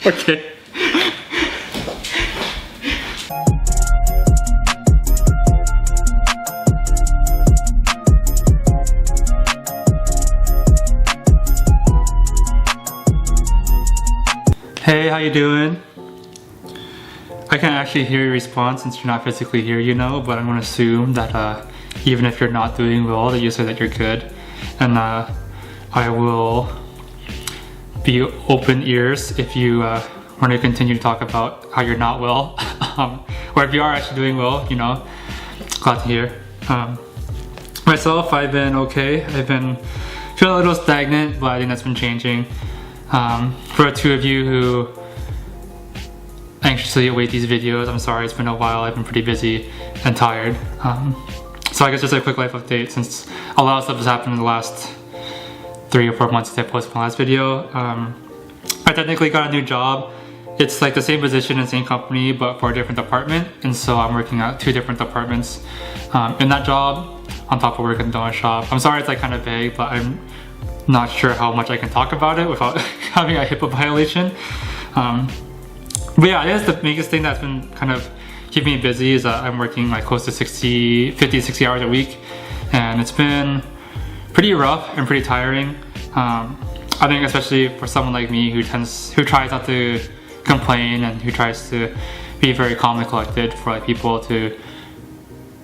Okay. Hey, how you doing? I can't actually hear your response since you're not physically here, you know, but I'm gonna assume that even if you're not doing well, that you say that you're good. And I will be open ears if you want to continue to talk about how you're not well. Or if you are actually doing well, you know, glad to hear. Myself, I've been okay. I've been feeling a little stagnant, but I think that's been changing. For the two of you who anxiously await these videos, I'm sorry it's been a while. I've been pretty busy and tired. So I guess just a quick life update, since a lot of stuff has happened in the last 3 or 4 months since I posted my last video. I technically got a new job. It's like the same position and same company, but for a different department. And so I'm working at 2 different departments in that job, on top of working in the donut shop. I'm sorry it's like kind of vague, but I'm not sure how much I can talk about it without having a HIPAA violation. But yeah, I guess the biggest thing that's been kind of keeping me busy is that I'm working like close to 50 to 60 hours a week. And it's been pretty rough and pretty tiring. I think especially for someone like me who tries not to complain and who tries to be very calm and collected, for like people to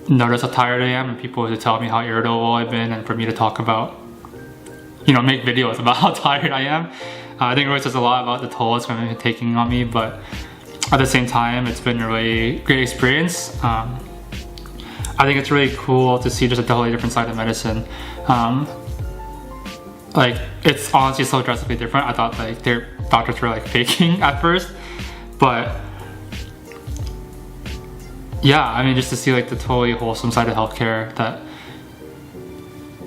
notice how tired I am and people to tell me how irritable I've been, and for me to talk about, you know, make videos about how tired I am. I think it really says a lot about the toll it's been taking on me, but at the same time, it's been a really great experience. I think it's really cool to see just a totally different side of medicine. Like, it's honestly so drastically different. I thought like their doctors were like faking at first, but yeah, I mean, just to see like the totally wholesome side of healthcare that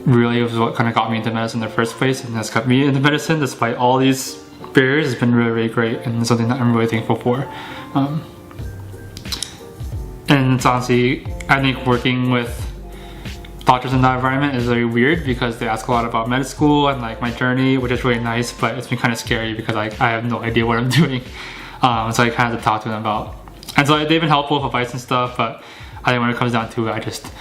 really was what kind of got me into medicine in the first place, and has kept me into medicine despite all these barriers, has been really, really great, and something that I'm really thankful for. And it's honestly, I think working with doctors in that environment is very weird because they ask a lot about med school and like my journey, which is really nice, but it's been kind of scary because like I have no idea what I'm doing. So I kind of have to talk to them about. And so they've been helpful with advice and stuff, but I think when it comes down to it, I just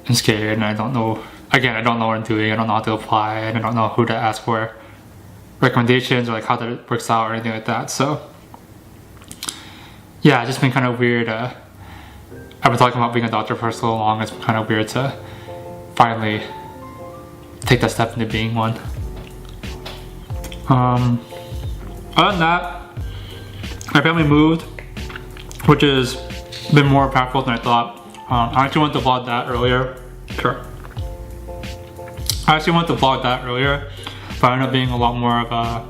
am scared and I don't know. Again, I don't know what I'm doing, I don't know how to apply, and I don't know who to ask for recommendations or like how that works out or anything like that. So yeah, it's just been kind of weird. I've been talking about being a doctor for so long, it's been kind of weird to finally take that step into being one. Other than that, my family moved, which has been more impactful than I thought. I actually wanted to vlog that earlier. Sure. I actually wanted to vlog that earlier, but I ended up being a lot more of a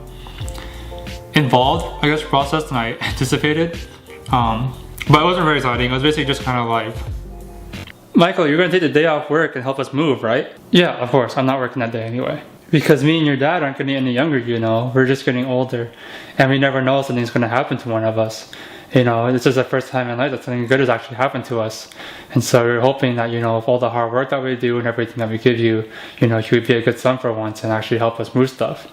involved, I guess, process than I anticipated. But it wasn't very exciting. It was basically just kind of like, Michael, you're gonna take the day off work and help us move, right? Yeah, of course, I'm not working that day anyway. Because me and your dad aren't getting any younger, you know, we're just getting older. And we never know something's gonna happen to one of us. You know, this is the first time in life that something good has actually happened to us. And so we're hoping that, you know, with all the hard work that we do and everything that we give you, you know, you would be a good son for once and actually help us move stuff.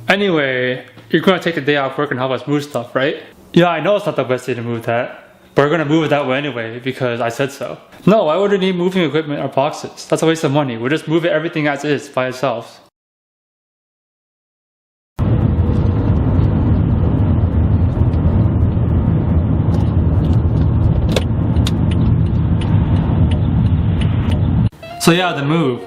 Anyway, you're gonna take the day off work and help us move stuff, right? Yeah, I know it's not the best day to move that, but we're gonna move it that way anyway because I said so. No, why would we need moving equipment or boxes? That's a waste of money. We'll just move everything as is by itself. So yeah, the move.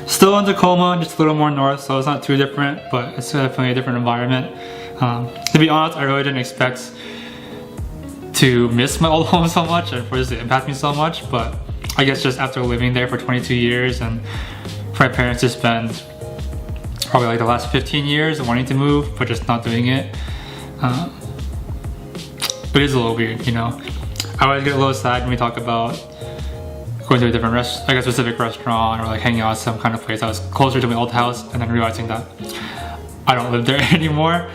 Still in Tacoma, just a little more north, so it's not too different, but it's definitely a different environment. To be honest, I really didn't expect to miss my old home so much and for this to impact me so much, but I guess just after living there for 22 years and for my parents to spend probably like the last 15 years wanting to move but just not doing it, it is a little weird, you know. I always get a little sad when we talk about going to a different like a specific restaurant or like hanging out at some kind of place that was closer to my old house, and then realizing that I don't live there anymore.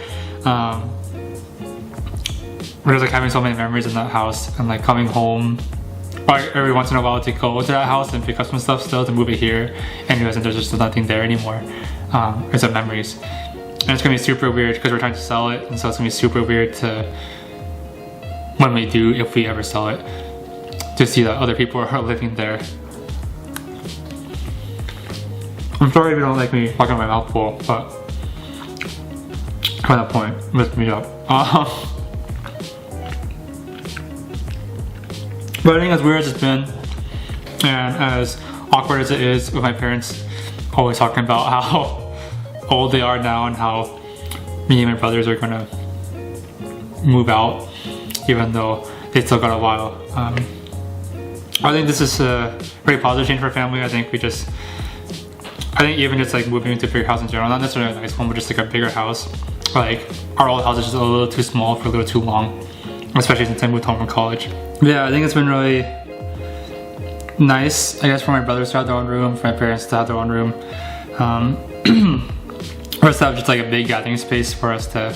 We're just like having so many memories in that house, and like coming home every once in a while to go to that house and pick up some stuff still to move it here, and realizing there's just nothing there anymore. is of memories. And it's gonna be super weird because we're trying to sell it, and so it's gonna be super weird to, when we do, if we ever sell it, to see that other people are living there. I'm sorry if you don't like me talking my mouth full, but kind of point, lift me up. But I think as weird as it's been, and as awkward as it is with my parents always talking about how old they are now and how me and my brothers are gonna move out, even though they still got a while. I think this is a very positive change for our family. I think even just like moving into a bigger house in general, not necessarily a nice one, but just like a bigger house. Like our old house is just a little too small for a little too long, especially since I moved home from college. Yeah, I think it's been really nice, I guess, for my brothers to have their own room, for my parents to have their own room. For us to have just like a big gathering space for us to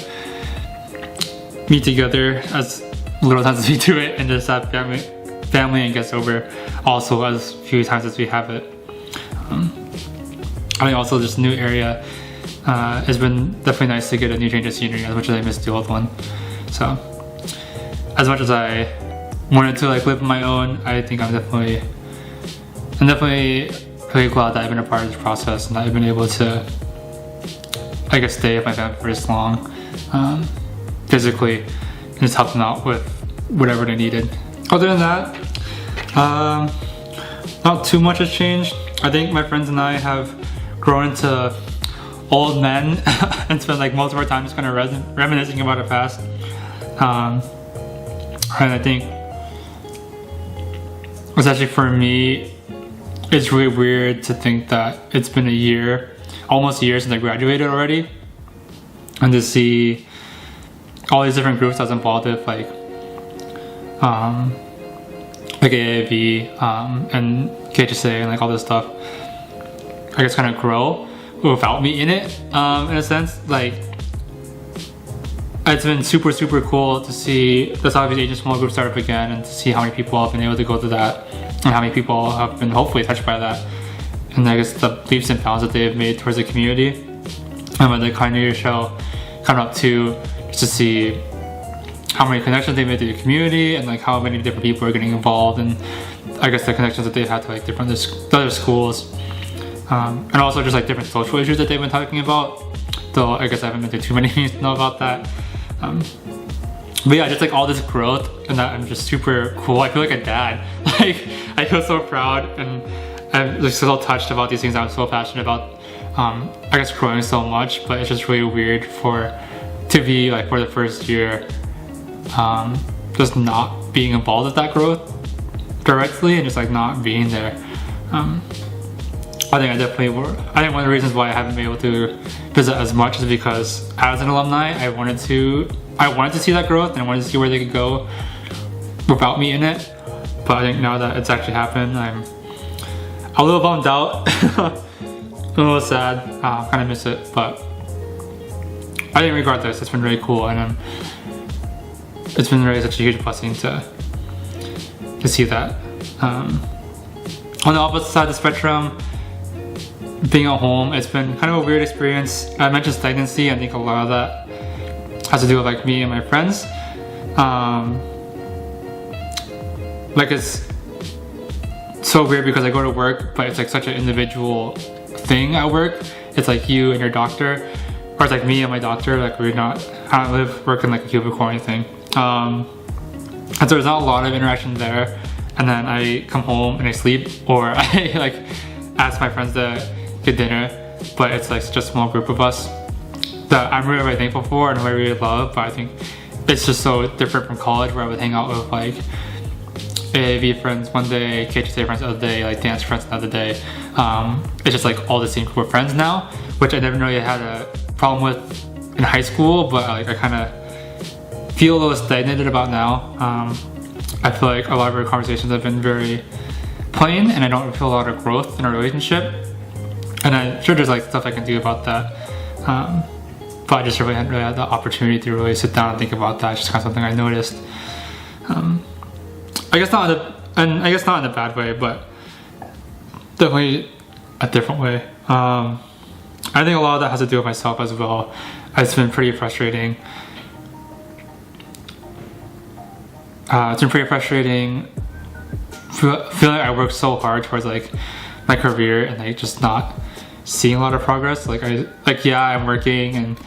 meet together as little times as we do it, and just have family and guests over also as few times as we have it. I think also this new area has been definitely nice to get a new change of scenery, as much as I missed the old one. So as much as I wanted to like live on my own, I think I'm definitely really glad that I've been a part of this process and that I've been able to, I guess, stay with my family for this long, physically, and just help them out with whatever they needed. Other than that, not too much has changed. I think my friends and I have grown into old men and spent like most of our time just kind of reminiscing about our past. And I think, especially for me, it's really weird to think that it's been almost a year since I graduated already, and to see all these different groups I was involved with, like AAV and KHSA and like all this stuff, I guess, kind of grow without me in it, in a sense. Like, it's been super cool to see the Southeast Asian small group start up again, and to see how many people have been able to go to that, and how many people have been hopefully touched by that, and I guess the leaps and bounds that they have made towards the community. And when the Kind New Year show come up too, just to see how many connections they made to the community, and like how many different people are getting involved, and I guess the connections that they've had to like different other schools, and also just like different social issues that they've been talking about, though I guess I haven't been to too many meetings to know about that. But yeah, just like all this growth, and that I'm just super cool. I feel like a dad. Like, I feel so proud, and I'm just so touched about these things I'm so passionate about. I guess growing so much, but it's just really weird to be like, for the first year, just not being involved with that growth directly, and just like not being there. I think one of the reasons why I haven't been able to visit as much is because as an alumni, I wanted to see that growth, and I wanted to see where they could go without me in it. But I think now that it's actually happened, I'm a little bummed out, a little sad, kind of miss it. But I think regardless, it's been really cool, and it's been really such a huge blessing to see that. On the opposite side of the spectrum, being at home, it's been kind of a weird experience. I mentioned stagnancy. I think a lot of that has to do with like me and my friends. Like, it's so weird because I go to work, but it's like such an individual thing at work. It's like you and your doctor, or it's like me and my doctor. Like, I don't work in like a cubicle or anything. And so there's not a lot of interaction there. And then I come home and I sleep, or I like ask my friends to get dinner, but it's like such a small group of us that I'm really, really thankful for and I really love. But I think it's just so different from college, where I would hang out with like AAV friends one day, KHSA friends the other day, like dance friends another day. It's just like all the same group of friends now, which I never really had a problem with in high school, but like I kind of feel a little stagnated about now. I feel like a lot of our conversations have been very plain, and I don't feel a lot of growth in our relationship. And I'm sure there's like stuff I can do about that, but I just hadn't really had the opportunity to really sit down and think about that. It's just kind of something I noticed. I guess not in a bad way, but definitely a different way. I I think a lot of that has to do with myself as well. It's been pretty frustrating. It's been pretty frustrating feeling like I worked so hard towards like my career and like just not seeing a lot of progress. Yeah, I'm working and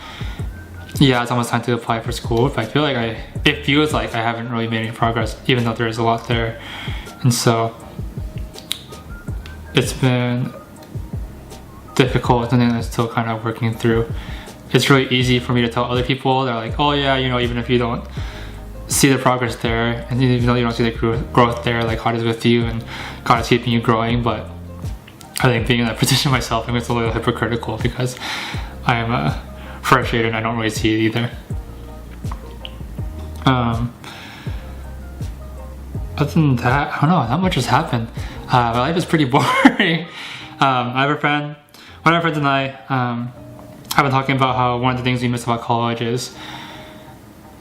yeah, it's almost time to apply for school, but I feel like it feels like I haven't really made any progress, even though there is a lot there. And so it's been difficult. It's something I'm still kind of working through. It's really easy for me to tell other people. They're like, oh yeah, you know, even if you don't see the progress there, and even though you don't see the growth there, like God is with you and God is keeping you growing. But I think being in that position myself, I think it's a little hypocritical because I am frustrated and I don't really see it either. Other than that, I don't know, not much has happened. My life is pretty boring. I have a friend, one of my friends and I have been talking about how one of the things we miss about college is,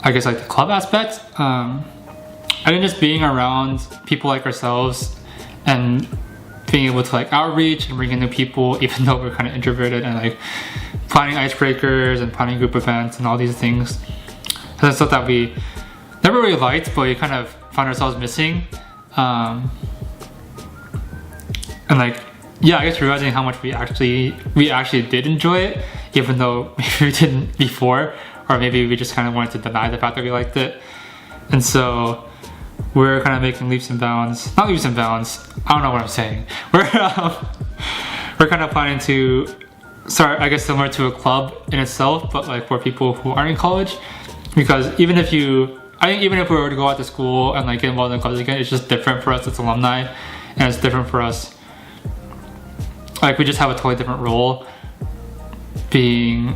I guess, like the club aspect. I think just being around people like ourselves and being able to like outreach and bring in new people, even though we're kind of introverted, and like planning icebreakers and planning group events and all these things. That's stuff that we never really liked, but we kind of found ourselves missing. And like, yeah, I guess realizing how much we actually did enjoy it, even though maybe we didn't before, or maybe we just kind of wanted to deny the fact that we liked it. And so we're kind of making leaps and bounds, not leaps and bounds, I don't know what I'm saying. We're kind of planning to start, I guess, similar to a club in itself, but like for people who aren't in college. Because I think even if we were to go out to school and like get involved in clubs again, it's just different for us as alumni, and it's different for us. Like we just have a totally different role, being,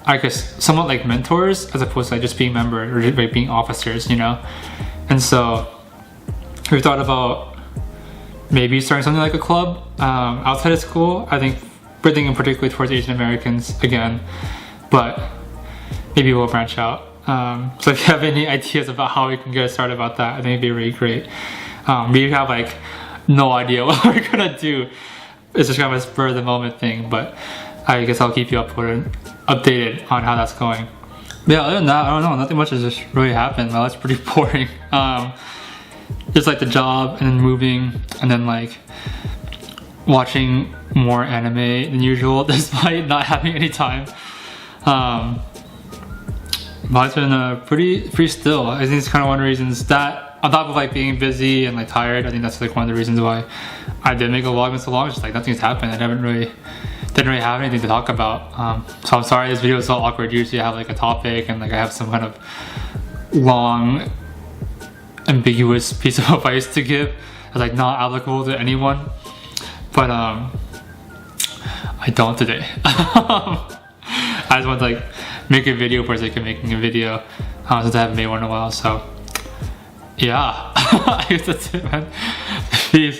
I guess, somewhat like mentors as opposed to like just being members or just like being officers, you know? And so we've thought about maybe starting something like a club outside of school. I think we're thinking particularly towards Asian Americans again, but maybe we'll branch out. So if you have any ideas about how we can get started about that, I think it'd be really great. We have like no idea what we're gonna do. It's just kind of a spur of the moment thing, but I guess I'll keep you updated on how that's going. But yeah, other than that, I don't know, nothing much has just really happened. Well, that's pretty boring. Just like the job and then moving and then like watching more anime than usual despite not having any time. But it's been pretty still. I think it's kind of one of the reasons that, on top of like being busy and like tired, I think that's like one of the reasons why I did make a vlog in so long. It's just like nothing's happened. I didn't really have anything to talk about. So I'm sorry this video is so awkward. Usually I have like a topic and like I have some kind of long, ambiguous piece of advice to give that's like not applicable to anyone. But I don't today. I just want to like make a video for the sake of making a video since I haven't made one in a while. So yeah, I guess that's it, man. Peace.